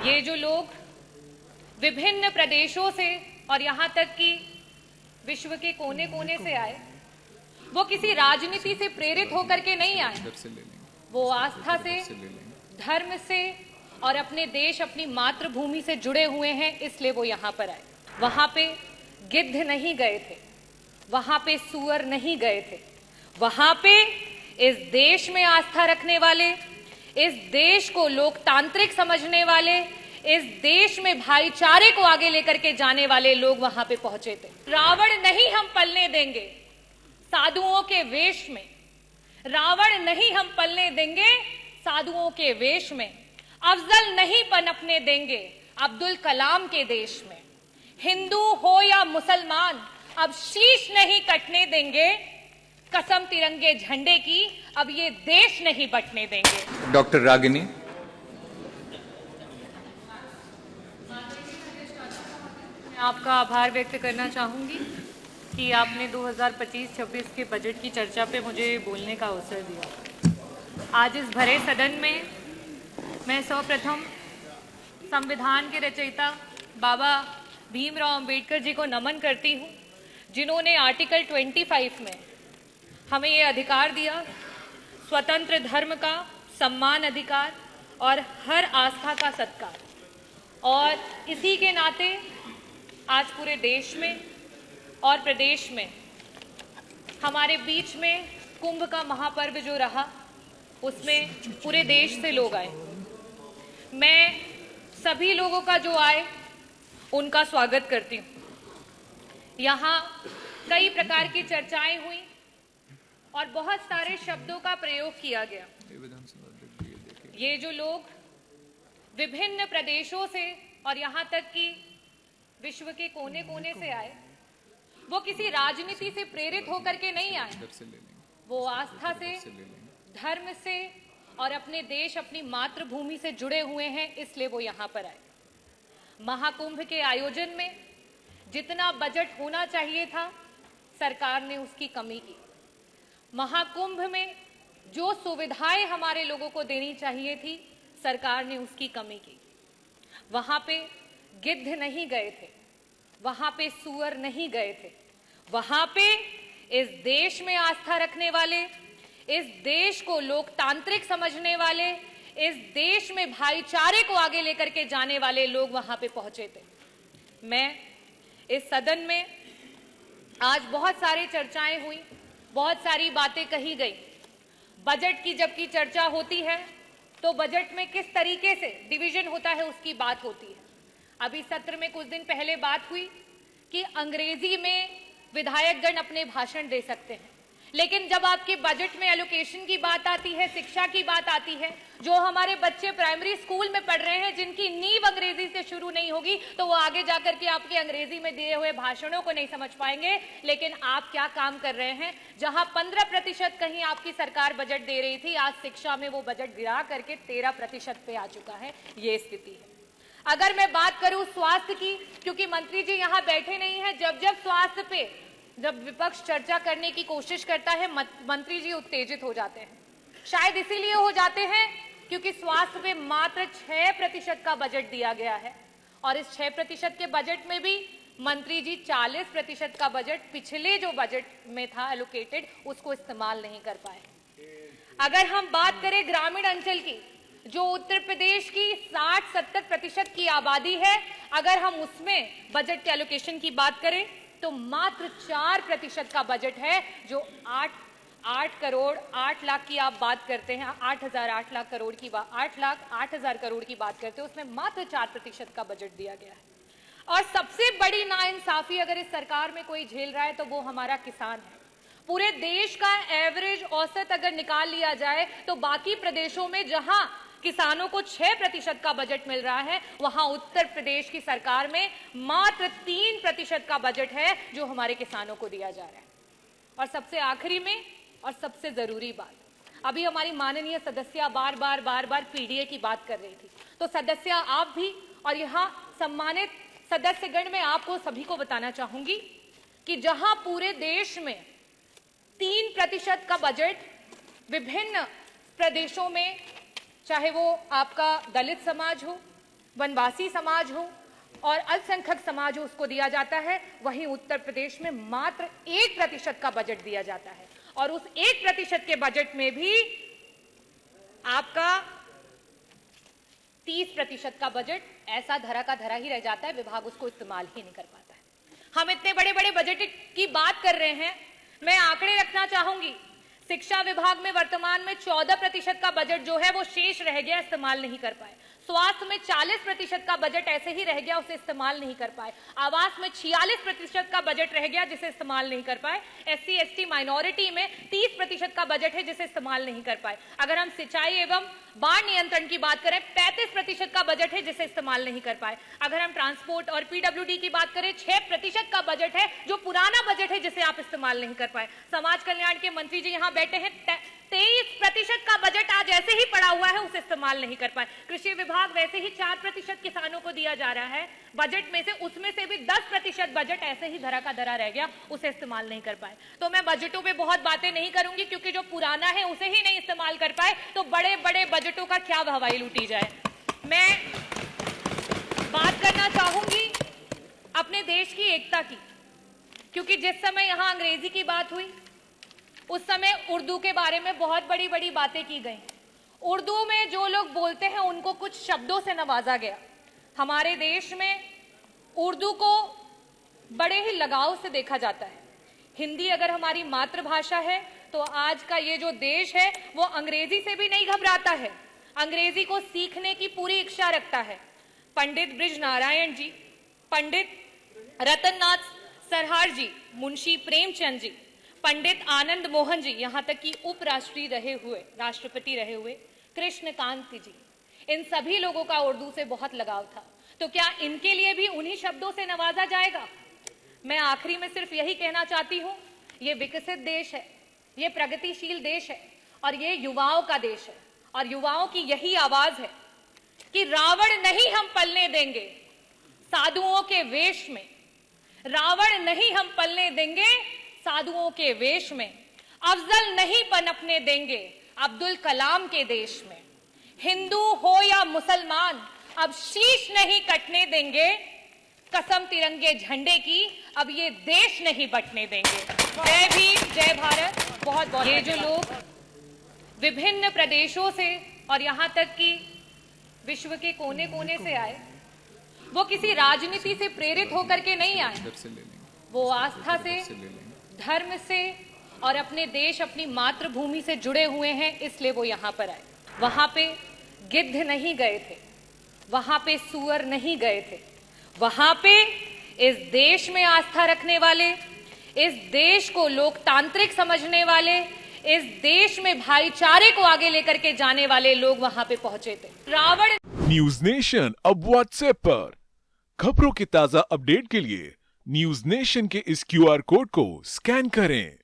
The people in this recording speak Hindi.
ये जो लोग विभिन्न प्रदेशों से और यहाँ तक कि विश्व के कोने कोने से आए, वो किसी राजनीति से प्रेरित होकर के नहीं आए। वो आस्था से, धर्म से और अपने देश, अपनी मातृभूमि से जुड़े हुए हैं, इसलिए वो यहाँ पर आए। वहाँ पे गिद्ध नहीं गए थे, वहाँ पे सूअर नहीं गए थे, वहाँ पे इस देश में आस्था रखने वाले, इस देश को लोकतांत्रिक समझने वाले, इस देश में भाईचारे को आगे लेकर के जाने वाले लोग वहां पे पहुंचे थे। रावण नहीं हम पलने देंगे साधुओं के वेश में, रावण नहीं हम पलने देंगे साधुओं के वेश में, अफजल नहीं पनपने देंगे अब्दुल कलाम के देश में, हिंदू हो या मुसलमान अब शीश नहीं कटने देंगे, कसम तिरंगे झंडे की अब ये देश नहीं बंटने देंगे। डॉक्टर रागिनी। मैं आपका आभार व्यक्त करना चाहूंगी कि आपने 2025-26 के बजट की चर्चा पे मुझे बोलने का अवसर दिया। आज इस भरे सदन में मैं सर्वप्रथम संविधान के रचयिता बाबा भीमराव अंबेडकर जी को नमन करती हूँ, जिन्होंने आर्टिकल 25 में हमें ये अधिकार दिया, स्वतंत्र धर्म का सम्मान अधिकार और हर आस्था का सत्कार। और इसी के नाते आज पूरे देश में और प्रदेश में हमारे बीच में कुंभ का महापर्व जो रहा, उसमें पूरे देश से लोग आए। मैं सभी लोगों का जो आए उनका स्वागत करती हूँ। यहाँ कई प्रकार की चर्चाएं हुई और बहुत सारे शब्दों का प्रयोग किया गया। ये जो लोग विभिन्न प्रदेशों से और यहाँ तक कि विश्व के कोने कोने से आए, वो किसी राजनीति से प्रेरित होकर के नहीं आए। वो आस्था से, धर्म से और अपने देश, अपनी मातृभूमि से जुड़े हुए हैं, इसलिए वो यहाँ पर आए। महाकुंभ के आयोजन में जितना बजट होना चाहिए था, सरकार ने उसकी कमी की। महाकुंभ में जो सुविधाएं हमारे लोगों को देनी चाहिए थी, सरकार ने उसकी कमी की। वहां पे गिद्ध नहीं गए थे, वहां पे सूअर नहीं गए थे, वहां पे इस देश में आस्था रखने वाले, इस देश को लोकतांत्रिक समझने वाले, इस देश में भाईचारे को आगे लेकर के जाने वाले लोग वहां पे पहुंचे थे। मैं इस सदन में आज बहुत सारी चर्चाएं हुई, बहुत सारी बातें कही गई। बजट की जबकि चर्चा होती है तो बजट में किस तरीके से डिवीजन होता है उसकी बात होती है। अभी सत्र में कुछ दिन पहले बात हुई कि अंग्रेजी में विधायकगण अपने भाषण दे सकते हैं, लेकिन जब आपके बजट में एलोकेशन की बात आती है, शिक्षा की बात आती है, जो हमारे बच्चे प्राइमरी स्कूल में पढ़ रहे हैं, जिनकी नींव अंग्रेजी से शुरू नहीं होगी, तो वो आगे जाकर के आपके अंग्रेजी में दिए हुए भाषणों को नहीं समझ पाएंगे। लेकिन आप क्या काम कर रहे हैं? जहां 15% कहीं आपकी सरकार बजट दे रही थी, आज शिक्षा में वो बजट गिरा करके 13% पे आ चुका है। ये स्थिति है। अगर मैं बात करूं स्वास्थ्य की, क्योंकि मंत्री जी यहाँ बैठे नहीं है, जब स्वास्थ्य पे जब विपक्ष चर्चा करने की कोशिश करता है, मंत्री जी उत्तेजित हो जाते हैं। शायद इसीलिए हो जाते हैं क्योंकि स्वास्थ्य पे मात्र 6% का बजट दिया गया है, और इस 6% के बजट में भी मंत्री जी 40% का बजट पिछले जो बजट में था एलोकेटेड, उसको इस्तेमाल नहीं कर पाए। अगर हम बात करें ग्रामीण अंचल की, जो उत्तर प्रदेश की 60-70% की आबादी है, अगर हम उसमें बजट के एलोकेशन की बात करें तो मात्र 4% का बजट है, जो 8 करोड़ 8 लाख की आप बात करते हैं, 8 लाख करोड़ की बात, 8 लाख 8 हजार करोड़ की बात करते हैं, उसमें मात्र 4% का बजट दिया गया है। और सबसे बड़ी नाइंसाफी अगर इस सरकार में कोई झेल रहा है तो वो हमारा किसान है। पूरे देश का एवरेज औसत अगर निकाल लिया जाए तो बाकी प्रदेशों में जहां किसानों को 6% का बजट मिल रहा है, वहां उत्तर प्रदेश की सरकार में मात्र 3% का बजट है जो हमारे किसानों को दिया जा रहा है। और सबसे आखिरी में और सबसे जरूरी बात, अभी हमारी माननीय सदस्य बार बार पीडीए की बात कर रही थी, तो सदस्य आप भी और यहाँ सम्मानित सदस्यगण, मैं आपको सभी को बताना चाहूंगी कि जहां पूरे देश में 3% का बजट विभिन्न प्रदेशों में, चाहे वो आपका दलित समाज हो, वनवासी समाज हो और अल्पसंख्यक समाज हो उसको दिया जाता है, वहीं उत्तर प्रदेश में मात्र 1% का बजट दिया जाता है। और उस 1% के बजट में भी आपका 30% का बजट ऐसा धरा का धरा ही रह जाता है, विभाग उसको इस्तेमाल ही नहीं कर पाता है। हम इतने बड़े बड़े बजट की बात कर रहे हैं, मैं आंकड़े रखना चाहूंगी। शिक्षा विभाग में वर्तमान में 14% का बजट जो है वो शेष रह गया, इस्तेमाल नहीं कर पाए। स्वास्थ्य में 40% का बजट ऐसे ही रह गया, उसे इस्तेमाल नहीं कर पाए। आवास में 46% का बजट रह गया, जिसे इस्तेमाल नहीं कर पाए। SC ST माइनॉरिटी में 30% का बजट है, जिसे इस्तेमाल नहीं कर पाए। अगर हम सिंचाई एवं बाढ़ नियंत्रण की बात करें, 35% का बजट है, जिसे इस्तेमाल नहीं कर पाए। अगर हम ट्रांसपोर्ट और PWD की बात करें, 6% का बजट है, जो पुराना बजट है, जिसे आप इस्तेमाल नहीं कर पाए। समाज कल्याण के मंत्री जी यहाँ बैठे हैं, 23% का बजट आज ऐसे ही पड़ा हुआ है, उसे इस्तेमाल नहीं कर पाए। कृषि विभाग वैसे ही 4% किसानों को दिया जा रहा है बजट में से, उसमें से भी 10% बजट ऐसे ही धरा का धरा रह गया, उसे इस्तेमाल नहीं कर पाए। तो मैं बजटों पे बहुत बातें नहीं करूंगी, क्योंकि जो पुराना है उसे ही नहीं इस्तेमाल कर पाए, तो बड़े बड़े बजटों का क्या हवाई लूटी जाए। मैं बात करना चाहूंगी अपने देश की एकता की, क्योंकि जिस समय यहां अंग्रेजी की बात हुई उस समय उर्दू के बारे में बहुत बड़ी बड़ी बातें की गई। उर्दू में जो लोग बोलते हैं उनको कुछ शब्दों से नवाजा गया। हमारे देश में उर्दू को बड़े ही लगाव से देखा जाता है। हिंदी अगर हमारी मातृभाषा है तो आज का ये जो देश है वो अंग्रेजी से भी नहीं घबराता है, अंग्रेजी को सीखने की पूरी इच्छा रखता है। पंडित ब्रिज नारायण जी, पंडित रतननाथ सरहार जी, मुंशी प्रेमचंद जी, पंडित आनंद मोहन जी, यहाँ तक कि उपराष्ट्रपति रहे हुए कृष्णकांत जी, इन सभी लोगों का उर्दू से बहुत लगाव था। तो क्या इनके लिए भी उन्हीं शब्दों से नवाजा जाएगा? मैं आखिरी में सिर्फ यही कहना चाहती हूँ, ये विकसित देश है, ये प्रगतिशील देश है और ये युवाओं का देश है, और युवाओं की यही आवाज है कि रावण नहीं हम पलने देंगे साधुओं के वेश में, रावण नहीं हम पलने देंगे साधुओं के वेश में, अफजल नहीं पनपने देंगे अब्दुल कलाम के देश में, हिंदू हो या मुसलमान अब शीश नहीं कटने देंगे, कसम तिरंगे झंडे की अब ये देश नहीं बंटने देंगे। जय भीम, जय भारत। बहुत बहुत ये जो लोग विभिन्न प्रदेशों से और यहाँ तक कि विश्व के कोने कोने से आए, वो किसी राजनीति से प्रेरित होकर के नहीं आए, वो आस्था से, धर्म से और अपने देश, अपनी मातृभूमि से जुड़े हुए हैं, इसलिए वो यहाँ पर आए। वहां पे गिद्ध नहीं गए थे, वहां पे सुअर नहीं गए थे, वहां पे इस देश में आस्था रखने वाले, इस देश को लोकतांत्रिक समझने वाले, इस देश में भाईचारे को आगे लेकर के जाने वाले लोग वहां पे पहुंचे थे। रावण न्यूज नेशन अब व्हाट्सएप पर खबरों की ताजा अपडेट के लिए न्यूज नेशन के इस QR कोड को स्कैन करें।